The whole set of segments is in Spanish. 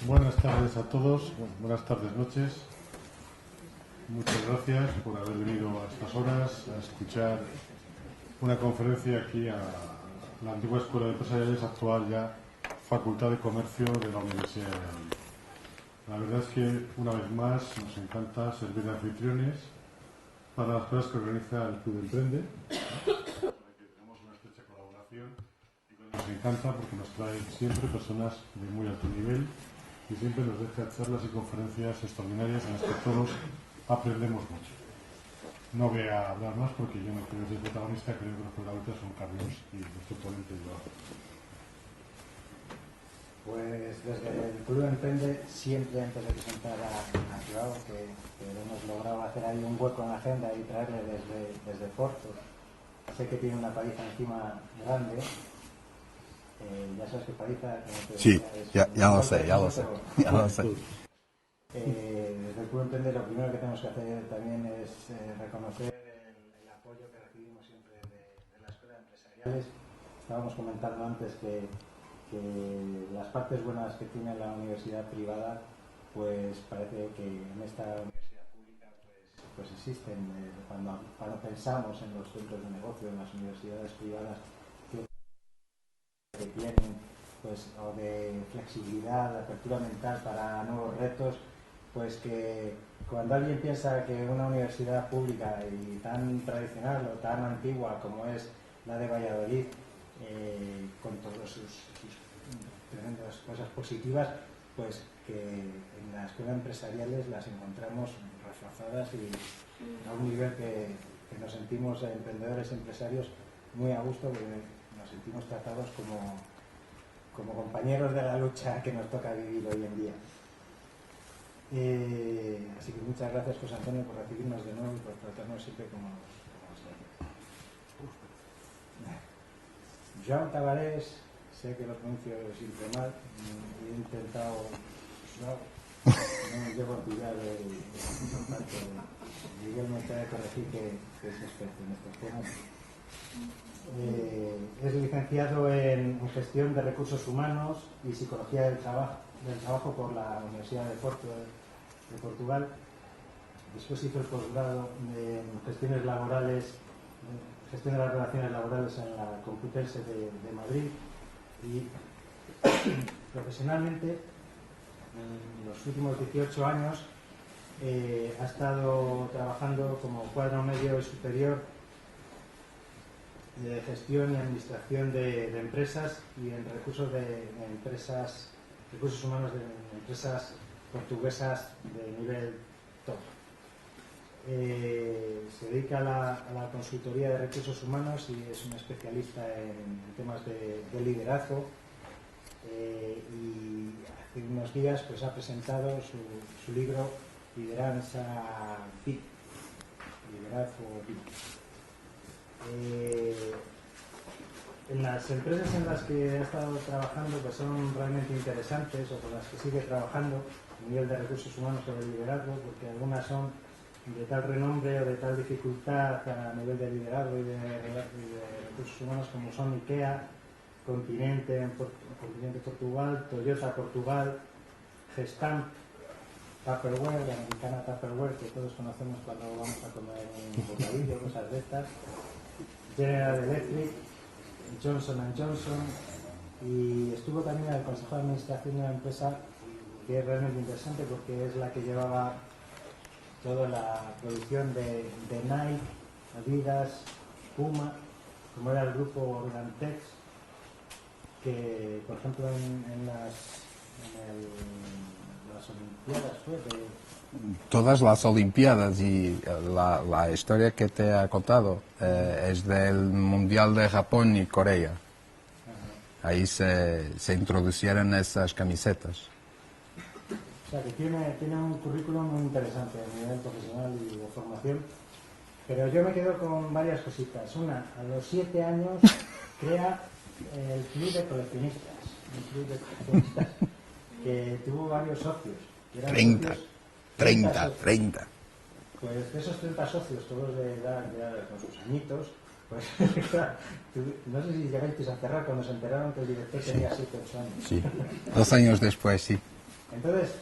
Buenas tardes a todos, buenas tardes, noches. Muchas gracias por haber venido a estas horas a escuchar una conferencia aquí a la antigua Escuela de Empresariales, actual ya Facultad de Comercio de la Universidad de Madrid. La verdad es que una vez más nos encanta servir de anfitriones para las cosas que organiza el Club Emprende. Tenemos una estrecha colaboración y nos encanta porque nos trae siempre personas de muy alto nivel y siempre nos deja charlas y conferencias extraordinarias en las que todos aprendemos mucho. No voy a hablar más porque yo no quiero ser protagonista, creo que los protagonistas son Carlos y nuestro ponente Joao. Pues desde el Club Emprende, siempre antes de presentar a Joao, que hemos logrado hacer ahí un hueco en la agenda y traerle desde Porto. Sé que tiene una paliza encima grande. Ya sabes que paliza... Sí, ya lo sé. Desde el Club Emprende lo primero que tenemos que hacer también es reconocer el apoyo que recibimos siempre de la Escuela de Empresariales. Estábamos comentando antes que las partes buenas que tiene la universidad privada, pues parece que en esta universidad pública pues existen. Cuando pensamos en los centros de negocio, en las universidades privadas que tienen, pues, o de flexibilidad, de apertura mental para nuevos retos, pues que cuando alguien piensa que una universidad pública y tan tradicional o tan antigua como es la de Valladolid, con todas sus tremendas cosas positivas, pues que en la Escuela de Empresariales las encontramos reforzadas y a un nivel que nos sentimos emprendedores y empresarios muy a gusto, porque nos sentimos tratados como compañeros de la lucha que nos toca vivir hoy en día. Así que muchas gracias, José Antonio, por recibirnos de nuevo y por tratarnos siempre como Joao Tavares, sé que lo pronuncio siempre mal, he intentado, no me llevo a pillar el contacto. Miguel me trae a corregir que es experto en estos temas. Es licenciado en Gestión de Recursos Humanos y Psicología del Trabajo por la Universidad de Porto de Portugal. Después hizo el posgrado en Gestión de las Relaciones Laborales en la Complutense de Madrid y profesionalmente en los últimos 18 años ha estado trabajando como cuadro medio y superior de gestión y administración de empresas y en recursos humanos de empresas portuguesas de nivel top. Se dedica a la consultoría de recursos humanos y es un especialista en temas de liderazgo, y hace unos días pues ha presentado su libro Lideranza VIP, Liderazgo VIP. En las empresas en las que ha estado trabajando pues son realmente interesantes, o con las que sigue trabajando a nivel de recursos humanos o de liderazgo, porque algunas son de tal renombre o de tal dificultad a nivel de liderazgo y de recursos humanos como son IKEA, Continente Portugal, Toyota Portugal, Gestamp, Tupperware, la americana Tupperware que todos conocemos cuando vamos a comer un bocadillo, cosas de estas, General Electric, Johnson & Johnson, y estuvo también en el Consejo de Administración de una empresa que es realmente interesante porque es la que llevaba toda la producción de Nike, Adidas, Puma, como era el grupo Organtex, que por ejemplo en las Olimpiadas fue Todas las Olimpiadas y la historia que te ha contado es del Mundial de Japón y Corea. Ahí se introducieron esas camisetas. O sea que tiene un currículum muy interesante a nivel profesional y de formación, pero yo me quedo con varias cositas. Una, a los 7 años crea el Club de Coleccionistas, que tuvo varios socios. Que eran 30. Pues de esos 30 socios, todos de edad ya con sus añitos, pues no sé si llegasteis a cerrar cuando se enteraron que el director tenía 7 o 8 años. Sí, 2 años después, sí. Entonces,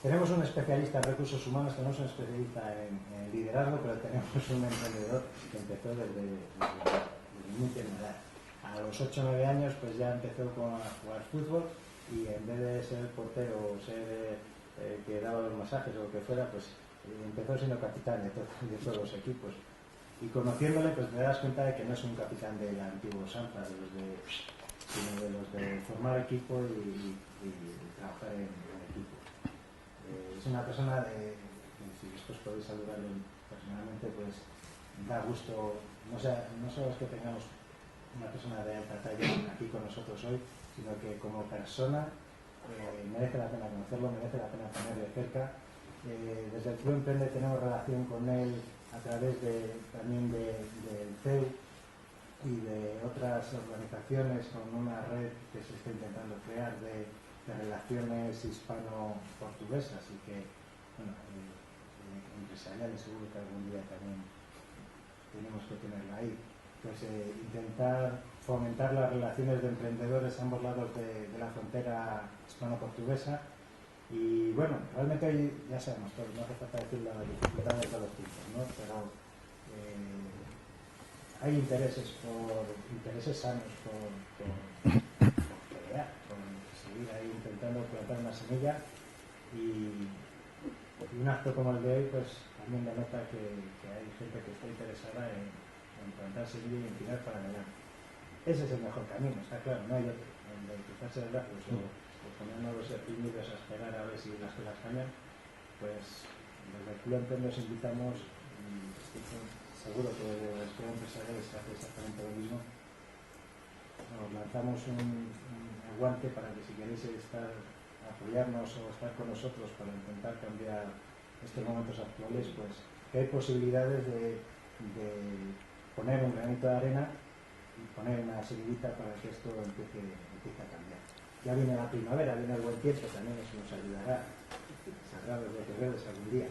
tenemos un especialista en recursos humanos, tenemos un especialista en liderazgo, pero tenemos un emprendedor que empezó desde muy temprana edad. A los 8 o 9 años pues ya empezó a jugar fútbol y en vez de ser portero o ser que daba los masajes o lo que fuera, pues empezó siendo capitán de todos los equipos. Y conociéndole pues te das cuenta de que no es un capitán del antiguo Sanza, sino de los de formar equipo y trabajar en equipo. Es una persona si después podéis saludarlo personalmente, pues da gusto, no solo es que tengamos una persona de alta talla aquí con nosotros hoy, sino que como persona merece la pena conocerlo, merece la pena tenerle cerca. Desde el Club Emprende tenemos relación con él a través también del CEU y de otras organizaciones, con una red que se está intentando crear de relaciones hispano-portuguesas y que, bueno, empresariales, seguro que algún día también tenemos que tenerla ahí. Pues intentar fomentar las relaciones de emprendedores a ambos lados de la frontera hispano-portuguesa. Y bueno, realmente hoy ya sabemos todos, no hace falta decir las dificultades de los tiempos, ¿no? Pero hay intereses sanos por crear, por seguir ahí intentando plantar una semilla, y un acto como el de hoy pues también denota que hay gente que está interesada en plantar semilla y en tirar para adelante. Ese es el mejor camino, está claro, no hay otro. El de cruzarse de brazos o ponernos los tímidos a esperar a ver si las cosas cambian, pues desde el Club Emprende os invitamos, y seguro que la escuela empresarial hace exactamente lo mismo. Nos lanzamos un guante para que si queréis apoyarnos o estar con nosotros para intentar cambiar estos momentos actuales, pues que hay posibilidades de poner un granito de arena y poner una semillita para que esto empiece a cambiar. Ya viene la primavera, viene el buen tiempo, también eso nos ayudará a sacar los brotes verdes algún día.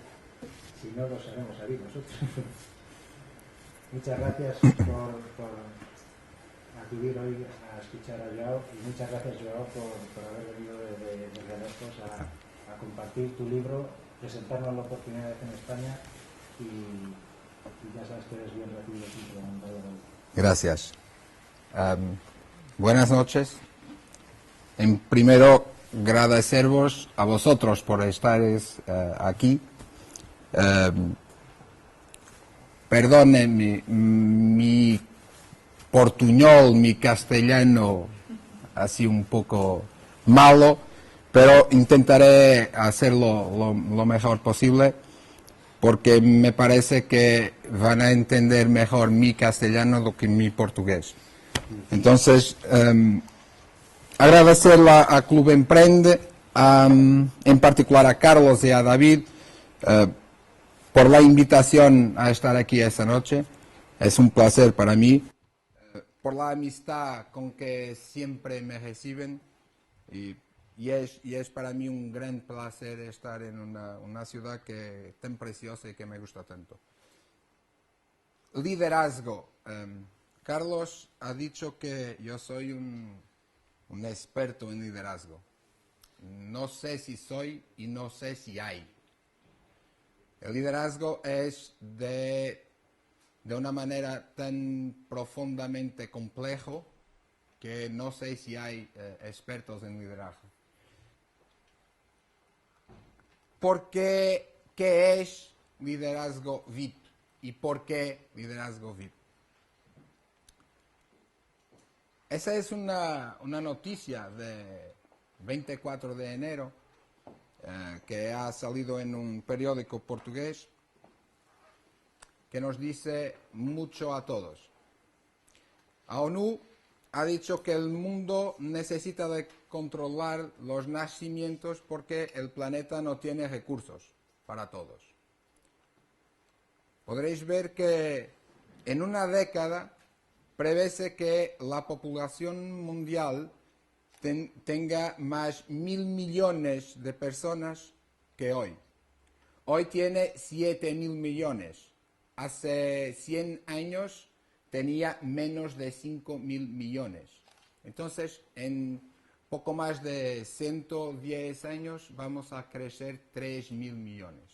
Si no, los haremos salir nosotros. Muchas gracias por acudir hoy a escuchar a Joao, y muchas gracias, Joao, por haber venido desde lejos a compartir tu libro, presentarnos la oportunidad en España, y ya sabes que eres bien recibido siempre en Valladolid. Gracias. Buenas noches. En primero, agradeceros a vosotros por estar aquí. Perdone mi portuñol, mi castellano así un poco malo, pero intentaré hacerlo lo mejor posible, porque me parece que van a entender mejor mi castellano do que mi portugués. Entonces, agradecer a Club Emprende, en particular a Carlos y a David, por la invitación a estar aquí esta noche. Es un placer para mí, por la amistad con que siempre me reciben, y es para mí un gran placer estar en una ciudad que tan preciosa y que me gusta tanto. Liderazgo. Carlos ha dicho que yo soy un experto en liderazgo. No sé si soy y no sé si hay. El liderazgo es de una manera tan profundamente complejo que no sé si hay expertos en liderazgo. ¿Por qué? ¿Qué es liderazgo VIP? ¿Y por qué liderazgo VIP? Esa es una noticia de 24 de enero que ha salido en un periódico portugués que nos dice mucho a todos. La ONU ha dicho que el mundo necesita de controlar los nacimientos porque el planeta no tiene recursos para todos. Podréis ver que en una década prevése que la población mundial tenga más 1.000 millones de personas que hoy. Hoy tiene 7.000 millones. Hace 100 años tenía menos de 5.000 millones. Entonces, en poco más de 110 años vamos a crecer 3.000 millones.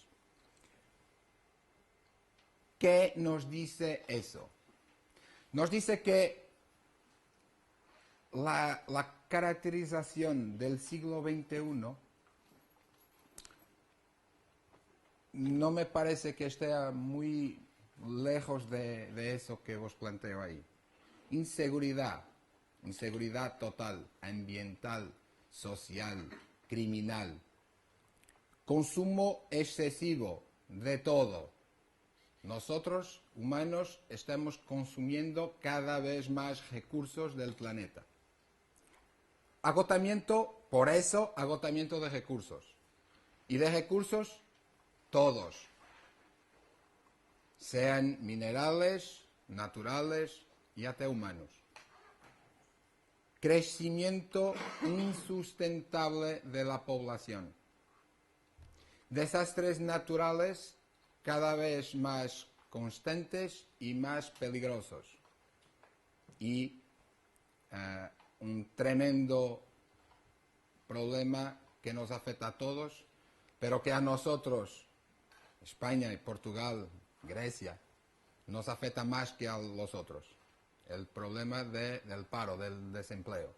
¿Qué nos dice eso? Nos dice que la caracterización del siglo XXI no me parece que esté muy lejos de eso que os planteo ahí. Inseguridad total, ambiental, social, criminal, consumo excesivo de todo. Nosotros, humanos, estamos consumiendo cada vez más recursos del planeta. Agotamiento, por eso, agotamiento de recursos. Y de recursos, todos. Sean minerales, naturales y hasta humanos. Crecimiento insustentable de la población. Desastres naturales cada vez más constantes y más peligrosos. Y un tremendo problema que nos afecta a todos, pero que a nosotros, España y Portugal, Grecia, nos afecta más que a los otros. El problema del paro, del desempleo.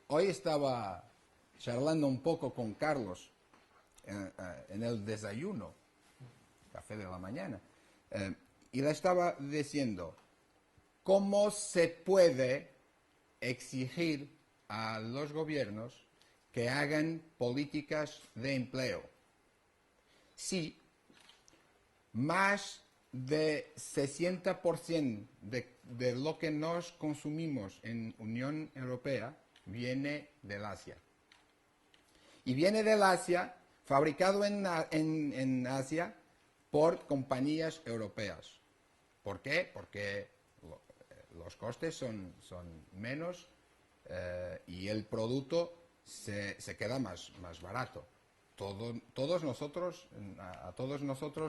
Hoy estaba charlando un poco con Carlos en el desayuno, café de la mañana, y le estaba diciendo, ¿cómo se puede exigir a los gobiernos que hagan políticas de empleo si más de 60% de lo que nos consumimos en Unión Europea viene del Asia? Y viene del Asia, fabricado en Asia, por compañías europeas. ¿Por qué? Porque los costes son menos y el producto se queda más barato. A todos nosotros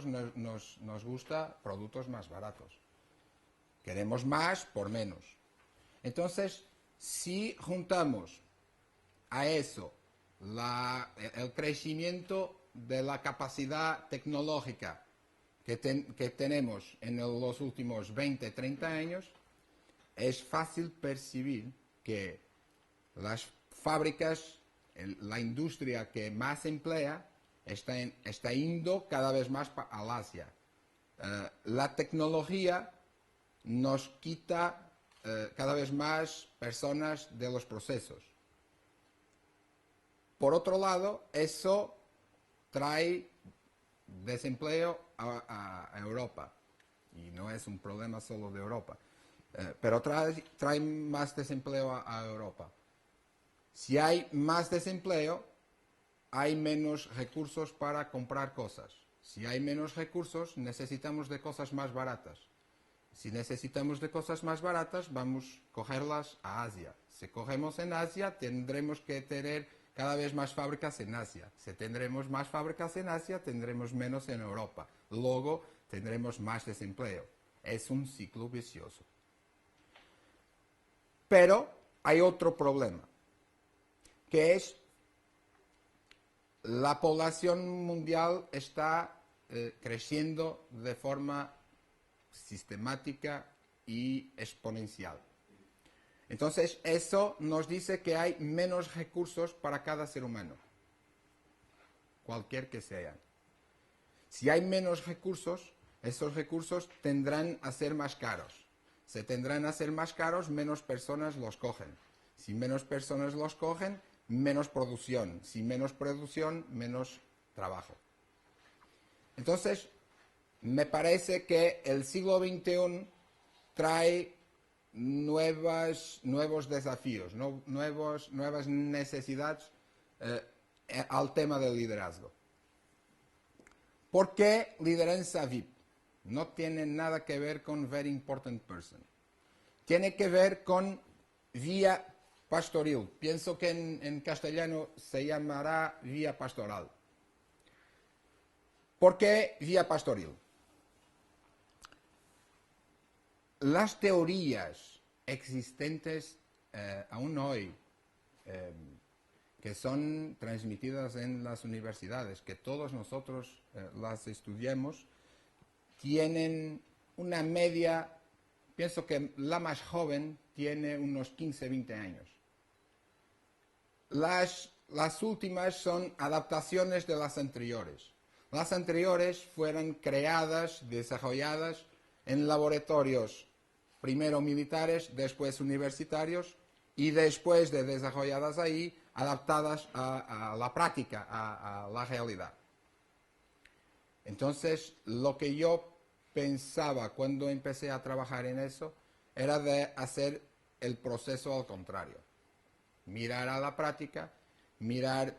nos gusta productos más baratos. Queremos más por menos. Entonces, si juntamos a eso el crecimiento de la capacidad tecnológica que tenemos en los últimos 20, 30 años, es fácil percibir que las fábricas, la industria que más emplea, está yendo cada vez más al Asia. La tecnología nos quita cada vez más personas de los procesos. Por otro lado, eso trae desempleo a Europa. Y no es un problema solo de Europa. Pero trae más desempleo a Europa. Si hay más desempleo, hay menos recursos para comprar cosas. Si hay menos recursos, necesitamos de cosas más baratas. Si necesitamos de cosas más baratas, vamos a cogerlas a Asia. Si cogemos en Asia, tendremos que tener cada vez más fábricas en Asia. Si tendremos más fábricas en Asia, tendremos menos en Europa. Luego, tendremos más desempleo. Es un ciclo vicioso. Pero hay otro problema, que es la población mundial está creciendo de forma sistemática y exponencial. Entonces, eso nos dice que hay menos recursos para cada ser humano, cualquier que sean. Si hay menos recursos, esos recursos tendrán a ser más caros. Se tendrán a ser más caros, menos personas los cogen. Si menos personas los cogen, menos producción. Si menos producción, menos trabajo. Entonces, me parece que el siglo XXI trae nuevos desafíos, nuevas necesidades al tema del liderazgo. ¿Por qué lideranza VIP? No tiene nada que ver con very important person. Tiene que ver con vía pastoril. Pienso que en castellano se llamará vía pastoral. ¿Por qué vía pastoril? Las teorías existentes aún hoy que son transmitidas en las universidades, que todos nosotros las estudiamos, tienen una media, pienso que la más joven tiene unos 15, 20 años. Las últimas son adaptaciones de las anteriores. Las anteriores fueron creadas, desarrolladas en laboratorios, primero militares, después universitarios, y después de desarrolladas ahí, adaptadas a la práctica, a la realidad. Entonces, lo que yo pensaba cuando empecé a trabajar en eso era de hacer el proceso al contrario. Mirar a la práctica, mirar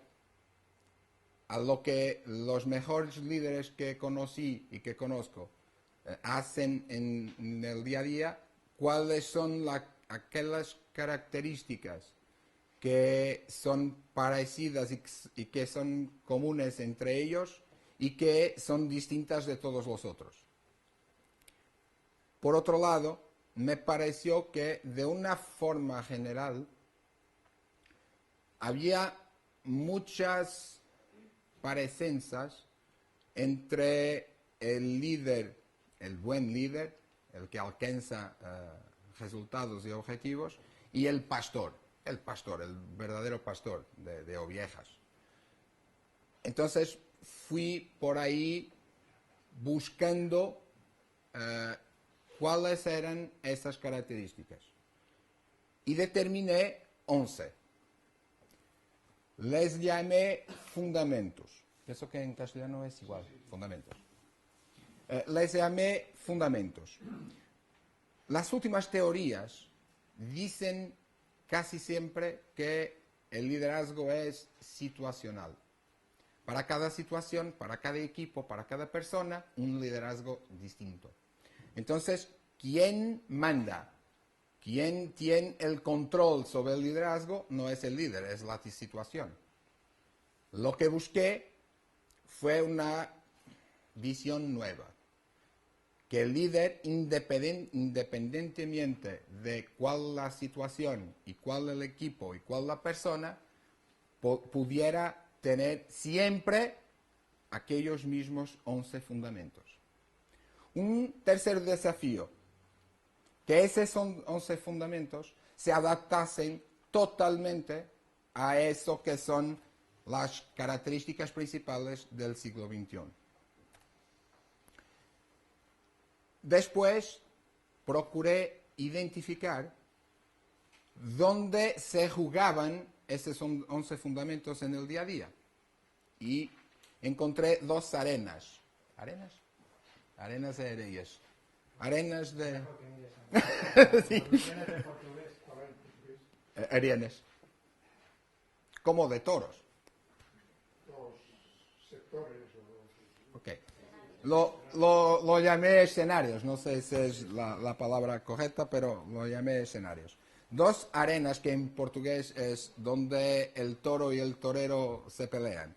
a lo que los mejores líderes que conocí y que conozco hacen en el día a día, cuáles son aquellas características que son parecidas y que son comunes entre ellos y que son distintas de todos los otros. Por otro lado, me pareció que de una forma general había muchas parecenças entre el líder, el buen líder, el que alcanza resultados y objetivos, y el pastor, el verdadero pastor de ovejas. Entonces fui por ahí buscando cuáles eran esas características y determiné 11. Les llamé fundamentos. Pienso que en castellano es igual, fundamentos. Les llamé fundamentos. Las últimas teorías dicen casi siempre que el liderazgo es situacional. Para cada situación, para cada equipo, para cada persona, un liderazgo distinto. Entonces, ¿quién manda? Quien tiene el control sobre el liderazgo no es el líder, es la situación. Lo que busqué fue una visión nueva. Que el líder, independientemente de cuál la situación y cuál el equipo y cuál la persona, pudiera tener siempre aquellos mismos 11 fundamentos. Un tercer desafío. Que esos 11 fundamentos se adaptasen totalmente a eso que son las características principales del siglo XXI. Después procuré identificar dónde se jugaban esos 11 fundamentos en el día a día. Y encontré dos arenas. ¿Arenas? Arenas de Areias. Arenas de... sí. Arenas. Como de toros. Los sectores. Ok. Lo llamé escenarios. No sé si es la palabra correcta, pero lo llamé escenarios. Dos arenas que en portugués es donde el toro y el torero se pelean.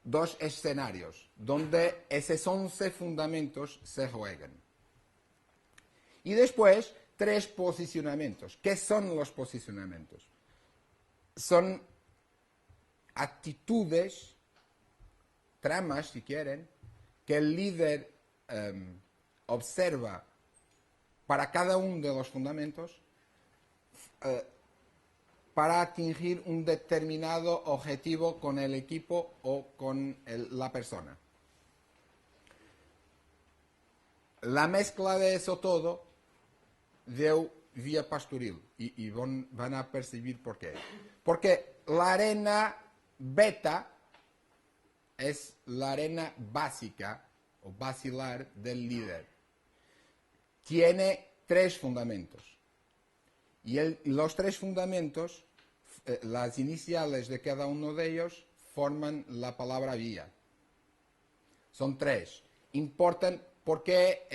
Dos escenarios donde esos 11 fundamentos se juegan. Y después, 3 posicionamientos. ¿Qué son los posicionamientos? Son actitudes, tramas, si quieren, que el líder observa para cada uno de los fundamentos para atingir un determinado objetivo con el equipo o con la persona. La mezcla de eso todo dio vía pastoril y van a percibir por qué. Porque la arena beta es la arena básica o basilar del líder. Tiene 3 fundamentos. Y los 3 fundamentos, las iniciales de cada uno de ellos, forman la palabra vía. Son 3. Importan ¿por qué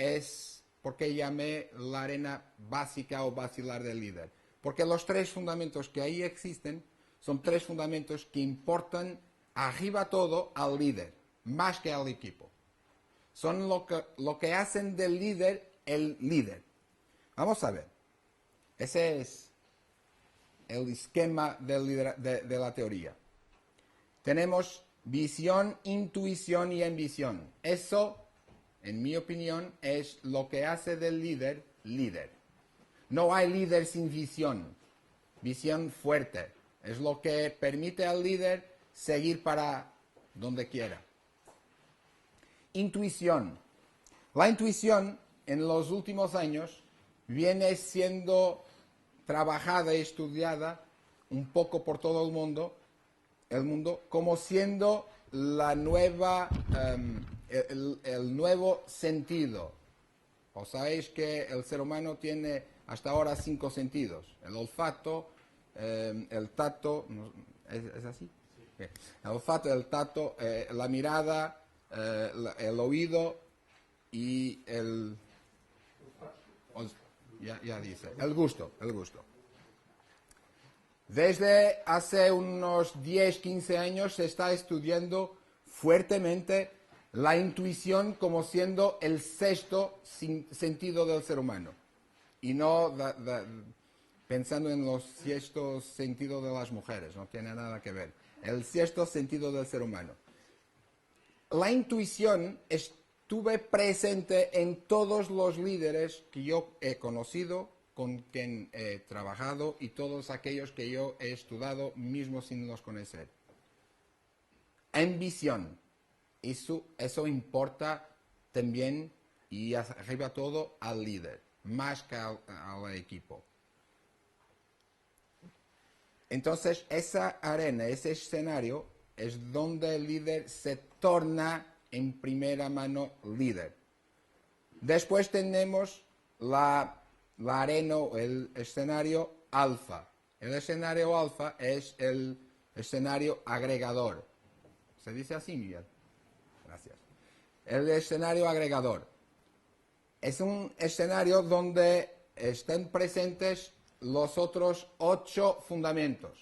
llamé la arena básica o basilar del líder? Porque los 3 fundamentos que ahí existen son 3 fundamentos que importan arriba todo al líder, más que al equipo. Son lo que hacen del líder el líder. Vamos a ver. Ese es el esquema de la teoría. Tenemos visión, intuición y ambición. Eso, en mi opinión, es lo que hace del líder líder. No hay líder sin visión. Visión fuerte. Es lo que permite al líder seguir para donde quiera. Intuición. La intuición en los últimos años viene siendo trabajada y estudiada un poco por todo el mundo como siendo la nueva, el nuevo sentido. O sabéis que el ser humano tiene hasta ahora 5 sentidos: el olfato, el tacto, ¿es así? Sí. El olfato, el tacto, la mirada, el oído y el... Ya dice, el gusto. Desde hace unos 10, 15 años se está estudiando fuertemente la intuición como siendo el sexto sentido del ser humano. Y no pensando en los sextos sentidos de las mujeres, no tiene nada que ver. El sexto sentido del ser humano. La intuición estuve presente en todos los líderes que yo he conocido, con quien he trabajado, y todos aquellos que yo he estudiado mismo sin los conocer. Ambición. Eso importa también y arriba todo al líder, más que al equipo. Entonces, esa arena, ese escenario, es donde el líder se torna en primera mano líder. Después tenemos la arena, el escenario alfa. El escenario alfa es el escenario agregador. ¿Se dice así, Miguel? Gracias. El escenario agregador. Es un escenario donde están presentes los otros 8 fundamentos.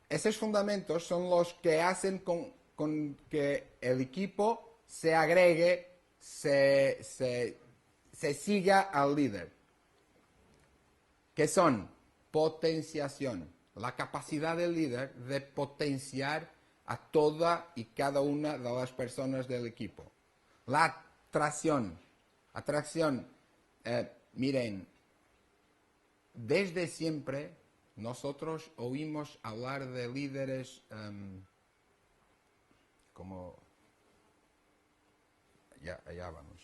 Esos fundamentos son los que hacen con que el equipo se agregue, se siga al líder. Que son potenciación, la capacidad del líder de potenciar a toda y cada una de las personas del equipo. La atracción, miren, desde siempre nosotros oímos hablar de líderes como... Ya vamos.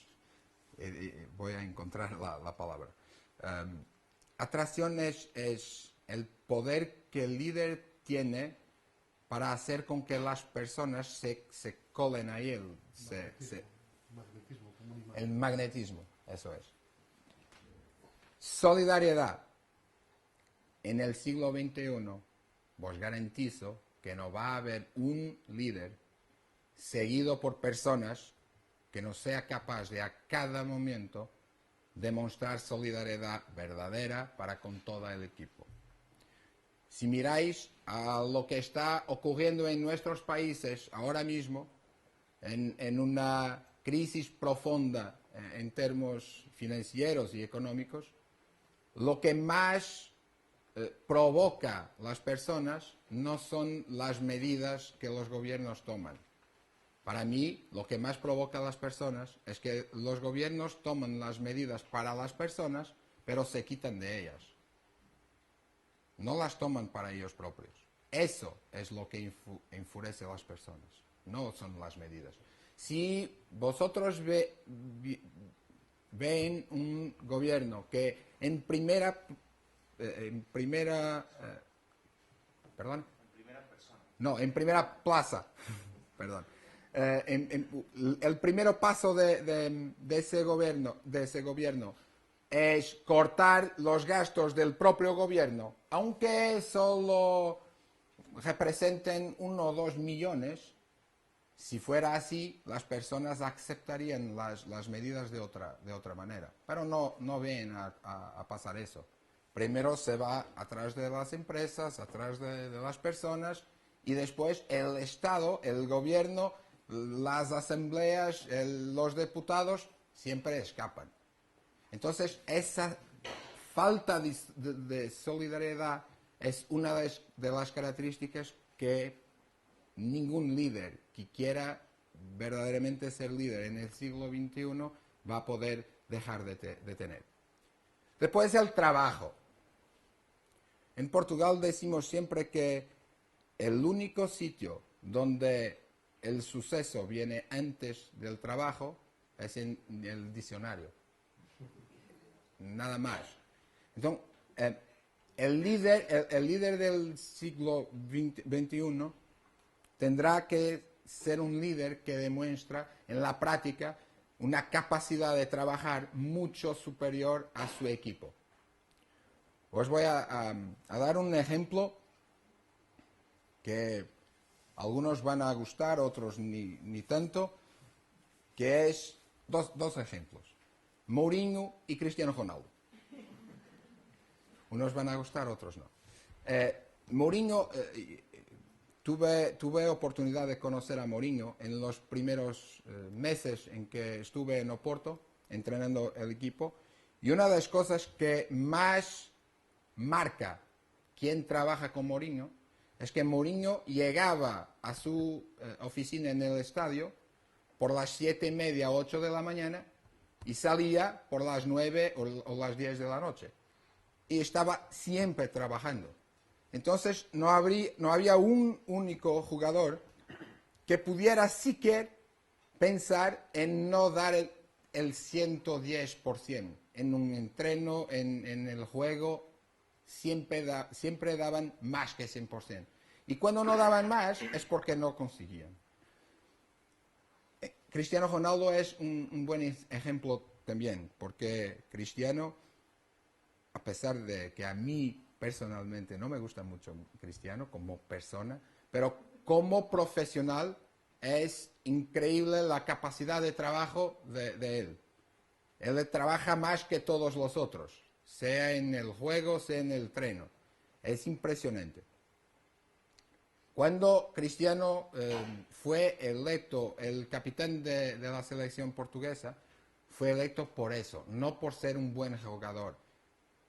Voy a encontrar la palabra. Atracción es el poder que el líder tiene para hacer con que las personas se colen a él. El magnetismo, eso es. Solidaridad. En el siglo XXI, os garantizo que no va a haber un líder seguido por personas que no sea capaz de a cada momento demostrar solidaridad verdadera para con todo el equipo. Si miráis a lo que está ocurriendo en nuestros países ahora mismo, en una crisis profunda en términos financieros y económicos, lo que más provoca las personas no son las medidas que los gobiernos toman. Para mí, lo que más provoca a las personas es que los gobiernos toman las medidas para las personas, pero se quitan de ellas. No las toman para ellos propios. Eso es lo que enfurece a las personas, no son las medidas. Si vosotros ven un gobierno que en primera plaza, perdón. El primer paso de ese gobierno es cortar los gastos del propio gobierno, aunque solo representen 1 o 2 millones. Si fuera así, las personas aceptarían las medidas de otra manera, pero no ven a pasar eso. Primero se va atrás de las empresas, atrás de las personas, y después el Estado, el gobierno, las asambleas, los diputados siempre escapan. Entonces, esa falta de solidaridad es una de las características que ningún líder que quiera verdaderamente ser líder en el siglo XXI va a poder dejar de tener. Después el trabajo. En Portugal decimos siempre que el único sitio donde el suceso viene antes del trabajo es en el diccionario. Nada más. Entonces, el líder del siglo XXI tendrá que ser un líder que demuestra en la práctica una capacidad de trabajar mucho superior a su equipo. Os voy a dar un ejemplo que algunos van a gustar, otros ni tanto, que es dos ejemplos. Mourinho y Cristiano Ronaldo. Unos van a gustar, otros no. Mourinho, tuve oportunidad de conocer a Mourinho en los primeros meses en que estuve en Oporto, entrenando el equipo, y una de las cosas que más marca quien trabaja con Mourinho es que Mourinho llegaba a su oficina en el estadio por las 7:30, 8 de la mañana y salía por las 9 o las 10 de la noche. Y estaba siempre trabajando. Entonces no había un único jugador que pudiera siquiera pensar en no dar el 110%. En un entreno, en el juego, siempre daban más que 100%. Y cuando no daban más es porque no conseguían. Cristiano Ronaldo es un buen ejemplo también, porque Cristiano, a pesar de que a mí personalmente no me gusta mucho Cristiano como persona, pero como profesional es increíble la capacidad de trabajo de él. Él trabaja más que todos los otros, sea en el juego, sea en el entreno. Es impresionante. Cuando Cristiano fue electo el capitán de la selección portuguesa, fue electo por eso, no por ser un buen jugador,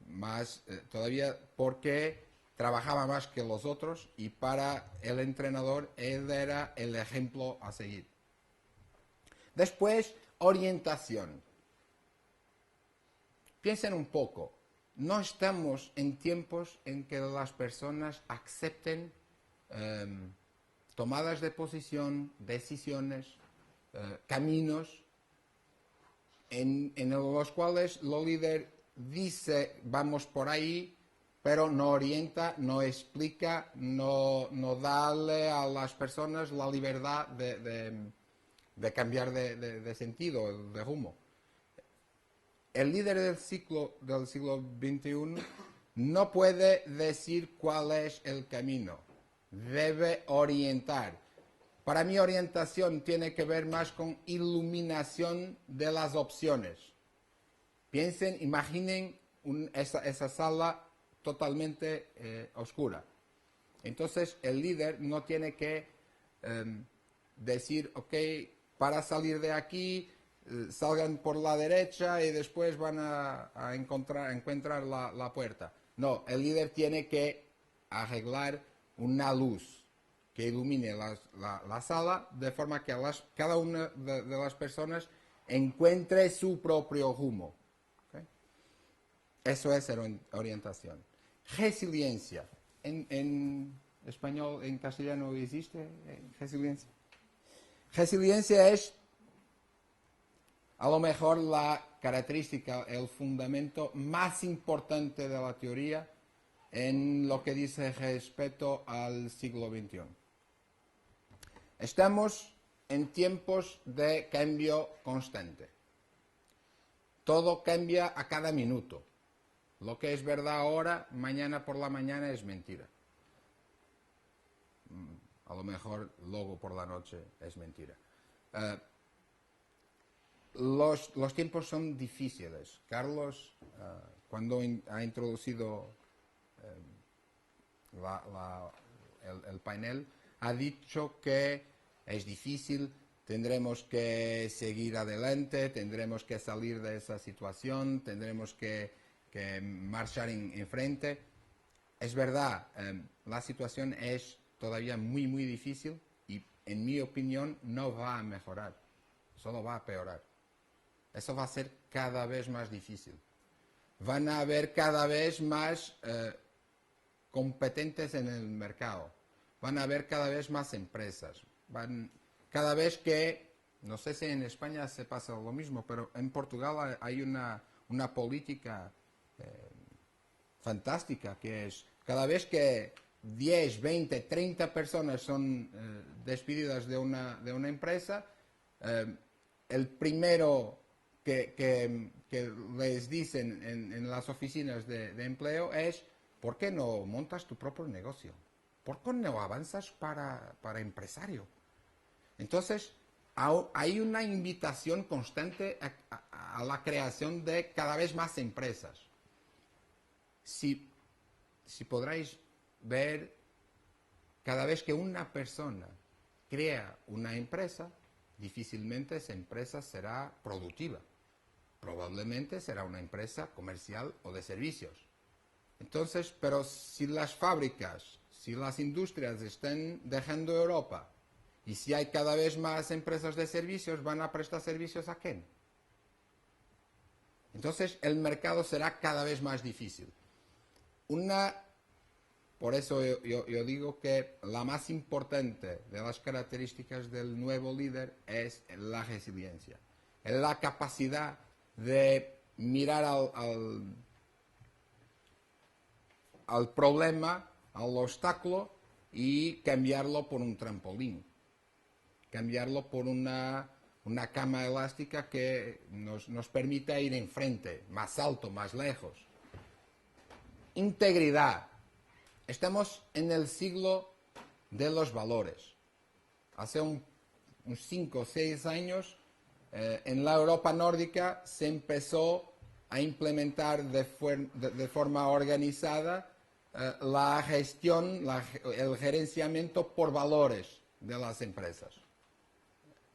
más todavía porque trabajaba más que los otros y para el entrenador él era el ejemplo a seguir. Después, orientación. Piensen un poco, no estamos en tiempos en que las personas acepten tomadas de posición, decisiones, caminos en los cuales el líder dice vamos por ahí, pero no orienta, no explica, no da a las personas la libertad de cambiar de sentido, de rumbo. El líder del siglo XXI no puede decir cuál es el camino, debe orientar. Para mí orientación tiene que ver más con iluminación de las opciones. Piensen, imaginen esa sala totalmente oscura. Entonces el líder no tiene que decir, ok, para salir de aquí, salgan por la derecha y después van a encontrar la puerta. No, el líder tiene que arreglar una luz que ilumine la sala de forma que cada una de las personas encuentre su propio rumbo. ¿Okay? Eso es orientación. Resiliencia. En español, en castellano, ¿existe resiliencia? Resiliencia es a lo mejor la característica, el fundamento más importante de la teoría en lo que dice respecto al siglo XXI. Estamos en tiempos de cambio constante. Todo cambia a cada minuto. Lo que es verdad ahora, mañana por la mañana es mentira. A lo mejor luego por la noche es mentira. Los tiempos son difíciles. Carlos, cuando ha introducido el panel, ha dicho que es difícil, tendremos que seguir adelante, tendremos que salir de esa situación, tendremos que marchar en frente. es verdad, la situación es todavía muy, muy difícil y, en mi opinión, no va a mejorar, solo va a empeorar. Eso va a ser cada vez más difícil. Van a haber cada vez más competentes en el mercado. Van a haber cada vez más empresas. Cada vez que, no sé si en España se pasa lo mismo, pero en Portugal hay una política fantástica, que es cada vez que 10, 20, 30 personas son despedidas de una empresa, el primero que les dicen en las oficinas de empleo es: ¿por qué no montas tu propio negocio? ¿Por qué no avanzas para empresario? Entonces, hay una invitación constante a la creación de cada vez más empresas. Si podréis ver, cada vez que una persona crea una empresa, difícilmente esa empresa será productiva. Probablemente será una empresa comercial o de servicios. Entonces, pero si las fábricas, si las industrias están dejando Europa y si hay cada vez más empresas de servicios, ¿van a prestar servicios a quién? Entonces, el mercado será cada vez más difícil. Por eso yo digo que la más importante de las características del nuevo líder es la resiliencia, es la capacidad de mirar al problema, al obstáculo, y cambiarlo por un trampolín, cambiarlo por una cama elástica que nos permita ir enfrente, más alto, más lejos. Integridad. Estamos en el siglo de los valores. Hace unos 5 o 6 años, en la Europa nórdica se empezó a implementar de forma organizada la gestión, el gerenciamiento por valores de las empresas.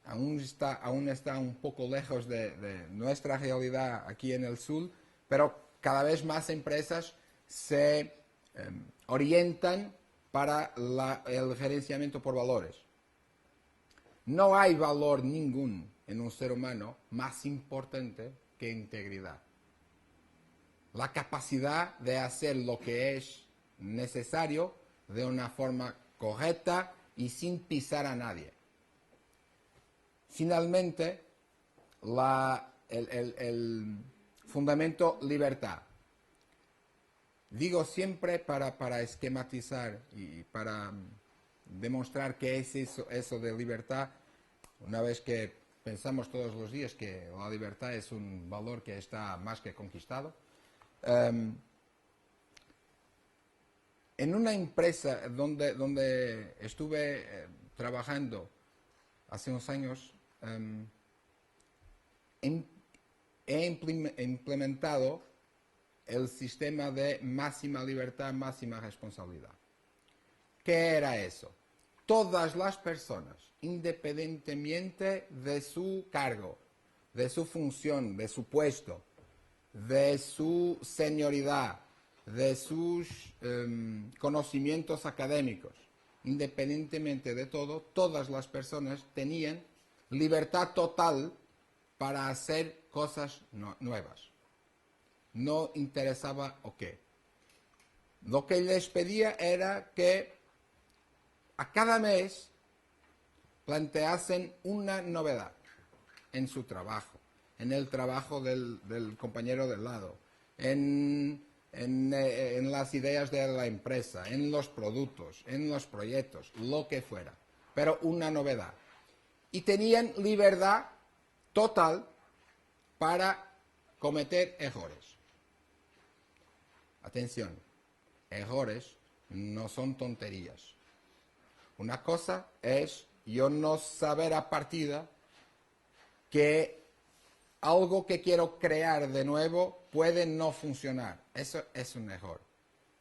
Aún está un poco lejos de nuestra realidad aquí en el sur, pero cada vez más empresas se orientan para el gerenciamiento por valores. No hay valor ningún en un ser humano más importante que integridad. La capacidad de hacer lo que es necesario de una forma correcta y sin pisar a nadie. Finalmente, el fundamento libertad. Digo siempre para esquematizar y para demostrar qué es eso de libertad, una vez que pensamos todos los días que la libertad es un valor que está más que conquistado. En una empresa donde estuve trabajando hace unos años, he implementado el sistema de máxima libertad, máxima responsabilidad. ¿Qué era eso? Todas las personas, independientemente de su cargo, de su función, de su puesto, de su senioridad, de sus conocimientos académicos, independientemente de todo, todas las personas tenían libertad total para hacer cosas nuevas. No interesaba o qué. Lo que les pedía era que a cada mes planteasen una novedad en su trabajo, en el trabajo del compañero del lado, en las ideas de la empresa, en los productos, en los proyectos, lo que fuera, pero una novedad. Y tenían libertad total para cometer errores. Atención, errores no son tonterías. Una cosa es yo no saber a partida que algo que quiero crear de nuevo puede no funcionar. Eso es un error.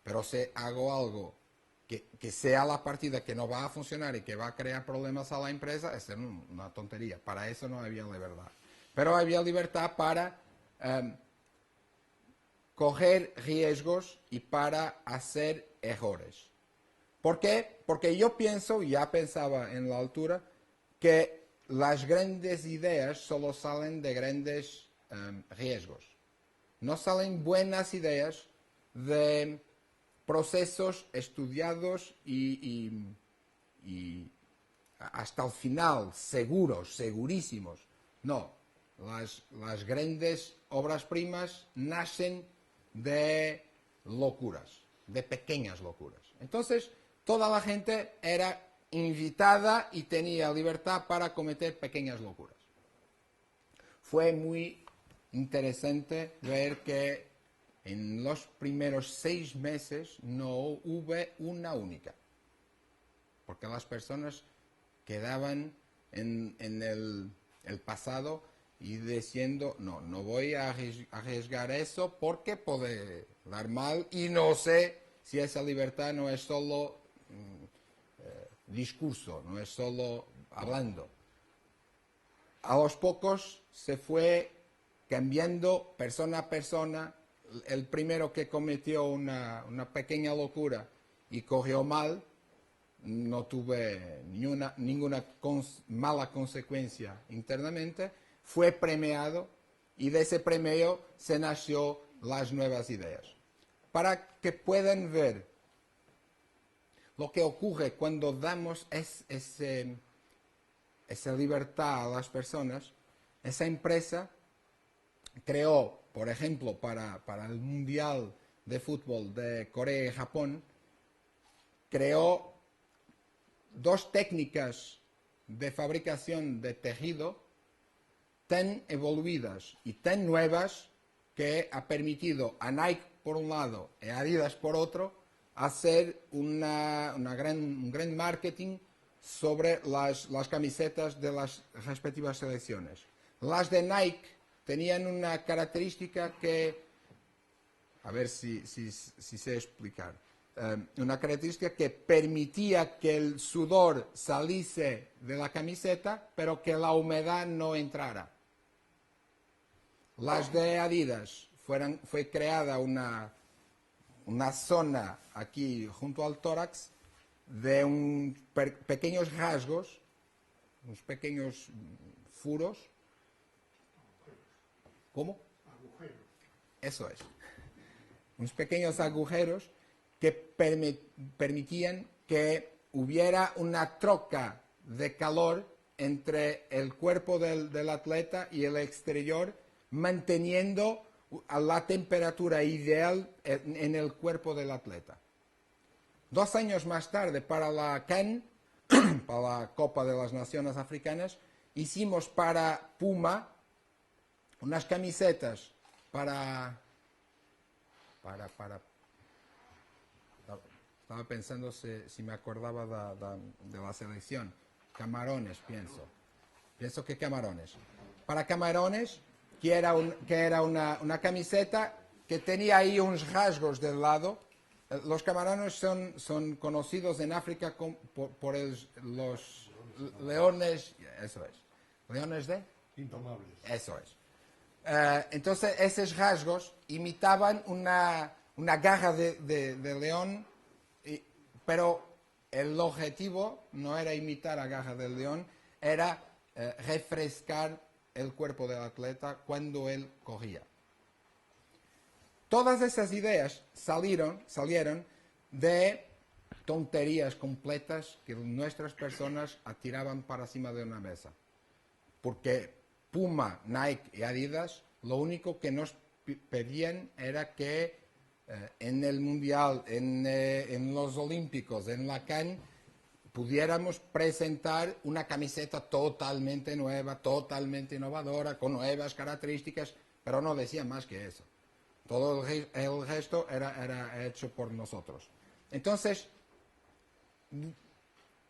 Pero si hago algo que sea la partida que no va a funcionar y que va a crear problemas a la empresa, es una tontería. Para eso no había libertad. Pero había libertad para coger riesgos y para hacer errores. ¿Por qué? Porque yo pienso, ya pensaba en la altura, que las grandes ideas solo salen de grandes riesgos. No salen buenas ideas de procesos estudiados y hasta el final, seguros, segurísimos. No, las grandes obras primas nacen de locuras, de pequeñas locuras. Entonces, toda la gente era invitada y tenía libertad para cometer pequeñas locuras. Fue muy interesante ver que en los primeros 6 meses no hubo una única, porque las personas quedaban en el pasado y diciendo, no voy a arriesgar eso porque puede dar mal y no sé si esa libertad no es solo discurso, no es solo hablando. A los pocos se fue cambiando persona a persona. El primero que cometió una pequeña locura y corrió mal, no tuve ninguna mala consecuencia internamente, fue premiado y de ese premio se nació las nuevas ideas. Para que puedan ver lo que ocurre cuando damos esa libertad a las personas, esa empresa creó, por ejemplo, para el Mundial de Fútbol de Corea y Japón, creó 2 técnicas de fabricación de tejido tan evoluidas y tan nuevas que ha permitido a Nike por un lado y a Adidas por otro hacer un gran marketing sobre las camisetas de las respectivas selecciones. Las de Nike tenían una característica que, a ver si sé explicar, una característica que permitía que el sudor saliese de la camiseta, pero que la humedad no entrara. Las de Adidas fue creada una zona aquí junto al tórax de pequeños rasgos, unos pequeños furos. ¿Cómo? Agujeros. Eso es. Unos pequeños agujeros que permitían que hubiera una troca de calor entre el cuerpo del atleta y el exterior, manteniendo la temperatura ideal en el cuerpo del atleta. 2 años más tarde, para la CAN, para la Copa de las Naciones Africanas, hicimos para Puma unas camisetas estaba pensando si me acordaba de la selección. Camarones, pienso que Camarones. Para Camarones, que era una camiseta que tenía ahí unos rasgos del lado. Los camarones son conocidos en África por los leones, eso es. ¿Leones de? Intomables. Eso es. Entonces, esos rasgos imitaban una garra de león, pero el objetivo no era imitar la garra del león, era refrescar el cuerpo del atleta cuando él corría. Todas esas ideas salieron de tonterías completas que nuestras personas atiraban para encima de una mesa. Porque Puma, Nike y Adidas, lo único que nos pedían era que en el Mundial, en los Olímpicos, en la CAN, pudiéramos presentar una camiseta totalmente nueva, totalmente innovadora, con nuevas características, pero no decían más que eso. Todo el resto era hecho por nosotros. Entonces,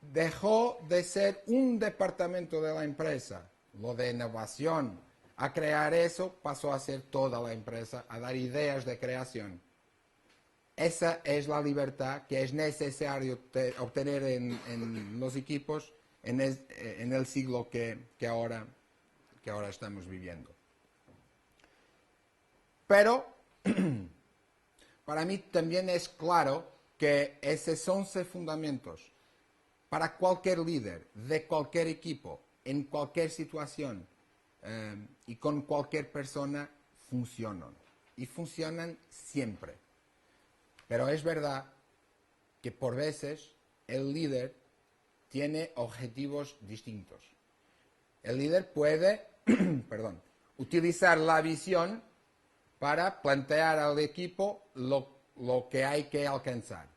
dejó de ser un departamento de la empresa, lo de innovación, a crear eso, pasó a ser toda la empresa, a dar ideas de creación. Esa es la libertad que es necesario obtener en los equipos en el siglo que ahora estamos viviendo. Pero para mí también es claro que esos 11 fundamentos para cualquier líder de cualquier equipo, en cualquier situación y con cualquier persona funcionan. Y funcionan siempre. Pero es verdad que por veces el líder tiene objetivos distintos. El líder puede utilizar la visión para plantear al equipo lo que hay que alcanzar.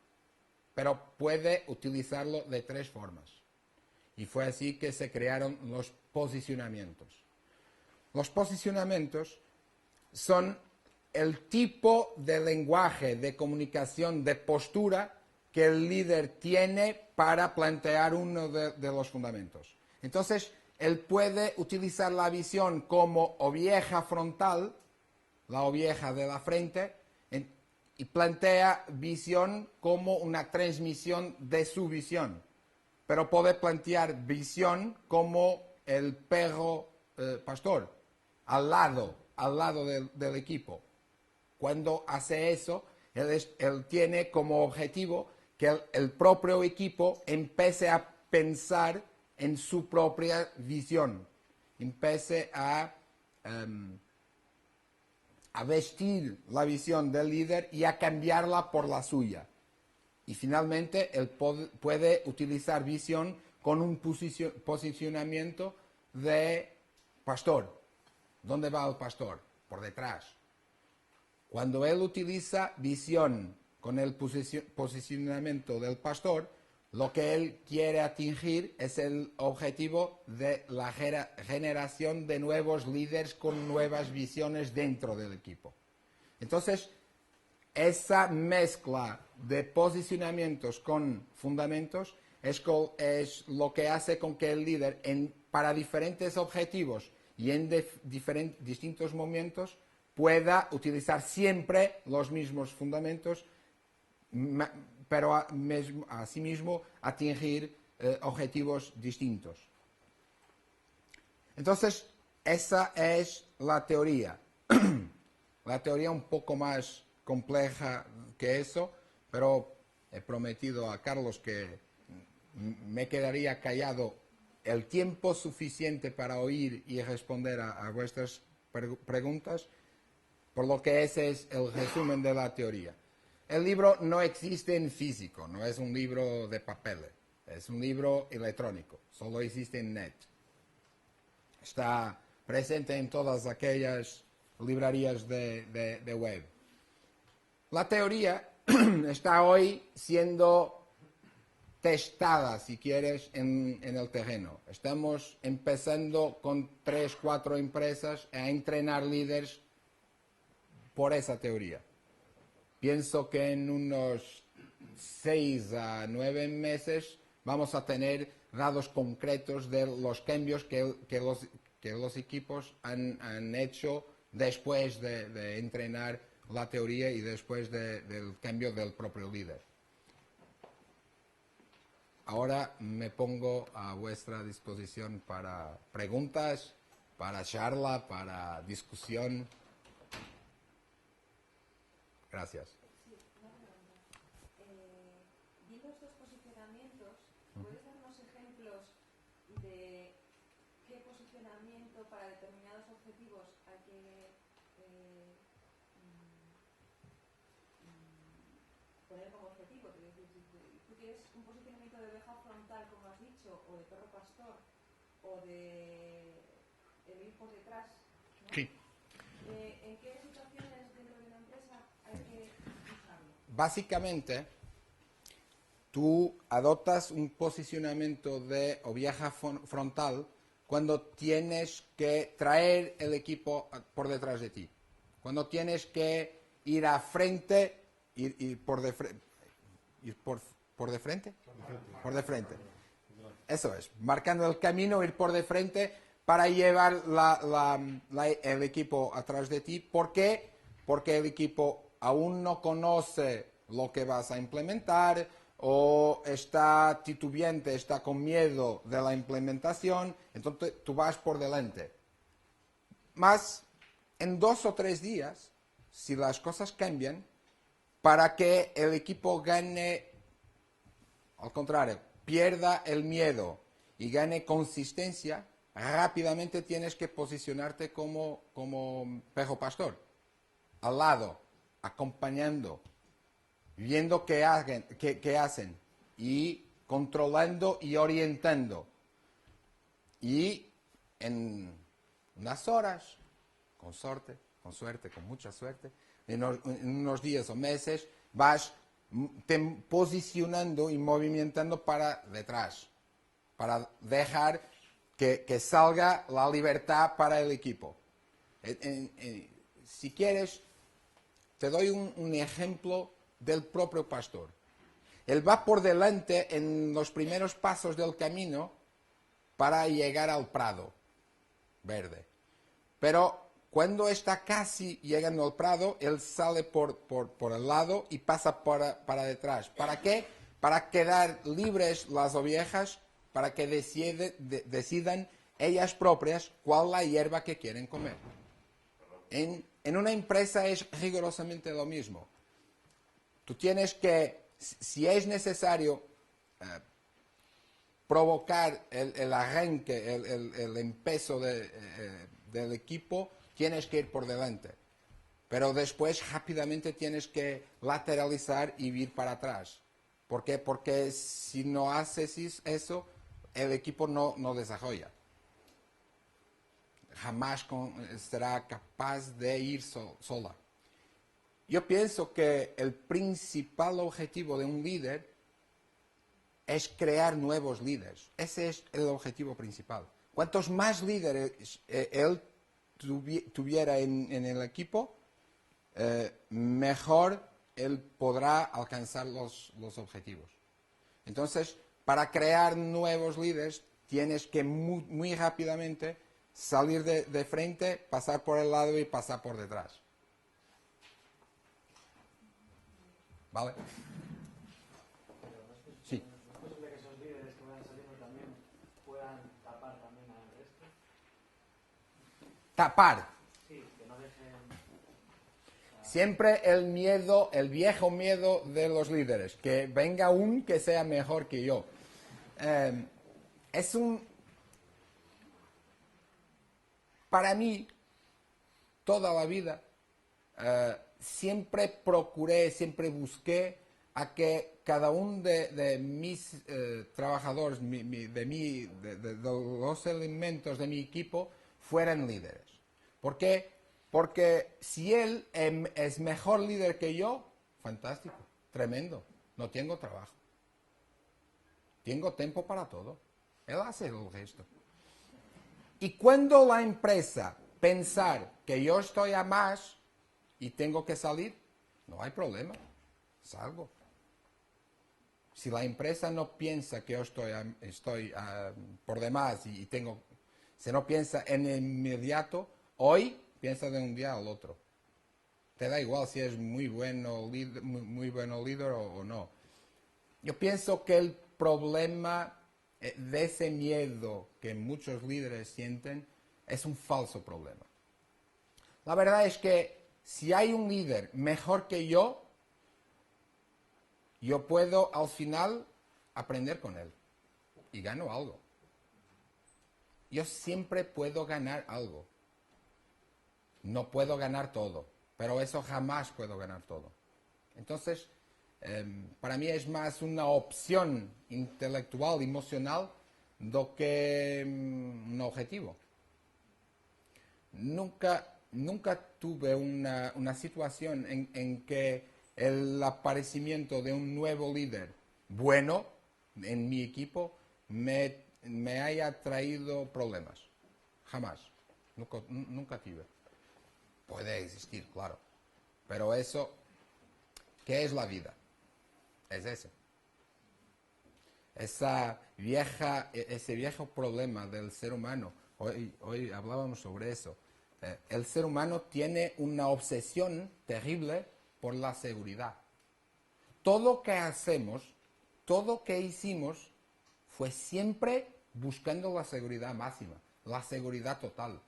Pero puede utilizarlo de 3 formas. Y fue así que se crearon los posicionamientos. Los posicionamientos son el tipo de lenguaje, de comunicación, de postura que el líder tiene para plantear uno de los fundamentos. Entonces, él puede utilizar la visión como oveja frontal, la oveja de la frente, y plantea visión como una transmisión de su visión. Pero puede plantear visión como el perro pastor, al lado del equipo. Cuando hace eso, él tiene como objetivo que el propio equipo empiece a pensar en su propia visión, empiece a vestir la visión del líder y a cambiarla por la suya. Y finalmente, él puede utilizar visión con un posicionamiento de pastor. ¿Dónde va el pastor? Por detrás. Cuando él utiliza visión con el posicionamiento del pastor, lo que él quiere atingir es el objetivo de la generación de nuevos líderes con nuevas visiones dentro del equipo. Entonces, esa mezcla de posicionamientos con fundamentos es lo que hace con que el líder, para diferentes objetivos y en distintos momentos, pueda utilizar siempre los mismos fundamentos, pero asimismo atingir objetivos distintos. Entonces, esa es la teoría. La teoría un poco más compleja que eso, pero he prometido a Carlos que me quedaría callado el tiempo suficiente para oír y responder a vuestras preguntas, por lo que ese es el resumen de la teoría. El libro no existe en físico, no es un libro de papel, es un libro electrónico, solo existe en net. Está presente en todas aquellas librerías de web. La teoría está hoy siendo testada, si quieres, en el terreno. Estamos empezando con 3, 4 empresas a entrenar líderes por esa teoría. Pienso que en unos 6 a 9 meses vamos a tener datos concretos de los cambios que los equipos han hecho después de entrenar la teoría y después del cambio del propio líder. Ahora me pongo a vuestra disposición para preguntas, para charla, para discusión. Gracias. Sí, una pregunta. Viendo estos posicionamientos, ¿puedes darnos ejemplos de qué posicionamiento para determinados objetivos hay que poner como objetivo? Es decir, si tú quieres un posicionamiento de oveja frontal, como has dicho, o de perro pastor, o de el ir por detrás, ¿no? Sí. ¿En qué situaciones dentro de una empresa hay que usarlo? Básicamente, tú adoptas un posicionamiento de oveja frontal cuando tienes que traer el equipo por detrás de ti. Cuando tienes que ir a frente, ir por de frente. ¿Por de frente? Por de frente. Eso es, marcando el camino, ir por de frente para llevar el equipo atrás de ti. ¿Por qué? Porque el equipo aún no conoce lo que vas a implementar o está titubeante, está con miedo de la implementación, entonces tú vas por delante. Más en 2 o 3 días, si las cosas cambian, para que el equipo gane, al contrario, pierda el miedo y gane consistencia, rápidamente tienes que posicionarte como perro pastor, al lado, acompañando, viendo qué hacen y controlando y orientando. Y en unas horas, con suerte, con mucha suerte, en unos días o meses, vas te posicionando y movimentando para detrás, para dejar que salga la libertad para el equipo. Si quieres, te doy un ejemplo del propio pastor. Él va por delante en los primeros pasos del camino para llegar al prado verde. Pero cuando está casi llegando al prado, él sale por el lado y pasa para detrás. ¿Para qué? Para quedar libres las ovejas, para que decidan ellas propias cuál la hierba que quieren comer. En una empresa es rigurosamente lo mismo. Tú tienes que, si es necesario, provocar el arranque, el empezo del equipo, tienes que ir por delante. Pero después rápidamente tienes que lateralizar y ir para atrás. ¿Por qué? Porque si no haces eso, el equipo no desarrolla. Jamás será capaz de ir sola. Yo pienso que el principal objetivo de un líder es crear nuevos líderes. Ese es el objetivo principal. Cuantos más líderes él tuviera en el equipo, mejor él podrá alcanzar los objetivos. Entonces, para crear nuevos líderes, tienes que muy rápidamente salir de frente, pasar por el lado y pasar por detrás. ¿Vale? Sí. ¿No es posible que esos líderes que vayan saliendo también puedan tapar también al resto? Tapar. Sí, que no dejen... Siempre el viejo miedo de los líderes, que venga un que sea mejor que yo. Para mí, toda la vida, siempre busqué a que cada uno de mis trabajadores, de los elementos de mi equipo, fueran líderes. ¿Por qué? Porque si él es mejor líder que yo, fantástico, tremendo, no tengo trabajo. Tengo tiempo para todo. Él hace el resto. Y cuando la empresa pensar que yo estoy a más y tengo que salir, no hay problema, salgo. Si la empresa no piensa que yo estoy por demás y si no piensa en el inmediato, hoy piensa de un día al otro. Te da igual si es muy bueno líder o no. Yo pienso que el problema de ese miedo que muchos líderes sienten es un falso problema. La verdad es que si hay un líder mejor que yo puedo al final aprender con él y gano algo. Yo siempre puedo ganar algo. No puedo ganar todo, pero eso jamás puedo ganar todo. Entonces, para mí es más una opción intelectual, emocional, do que un objetivo. Nunca tuve una situación en que el aparecimiento de un nuevo líder bueno en mi equipo me haya traído problemas. Jamás. Nunca tuve. Puede existir, claro. Pero eso, ¿qué es la vida? Es eso. Ese viejo problema del ser humano. Hoy hablábamos sobre eso. El ser humano tiene una obsesión terrible por la seguridad. Todo que hacemos, todo que hicimos, fue siempre buscando la seguridad máxima, la seguridad total.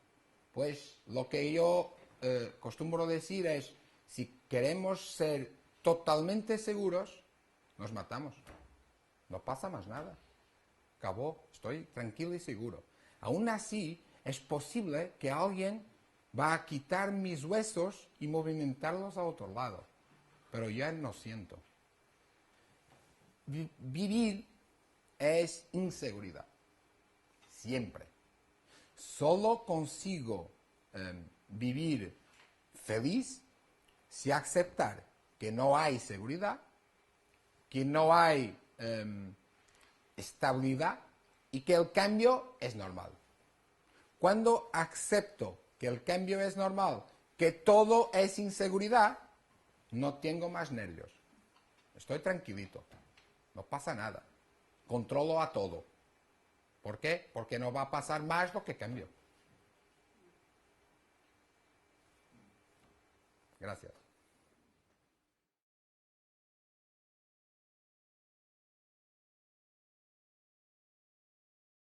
Pues lo que yo costumbro decir es, si queremos ser totalmente seguros, nos matamos. No pasa más nada. Acabó, estoy tranquilo y seguro. Aún así, es posible que alguien va a quitar mis huesos y movimentarlos a otro lado. Pero ya no siento. Vivir es inseguridad. Siempre. Solo consigo vivir feliz si aceptar que no hay seguridad, que no hay estabilidad y que el cambio es normal. Cuando acepto que el cambio es normal, que todo es inseguridad, no tengo más nervios. Estoy tranquilito. No pasa nada. Controlo a todo. ¿Por qué? Porque no va a pasar más lo que cambio. Gracias.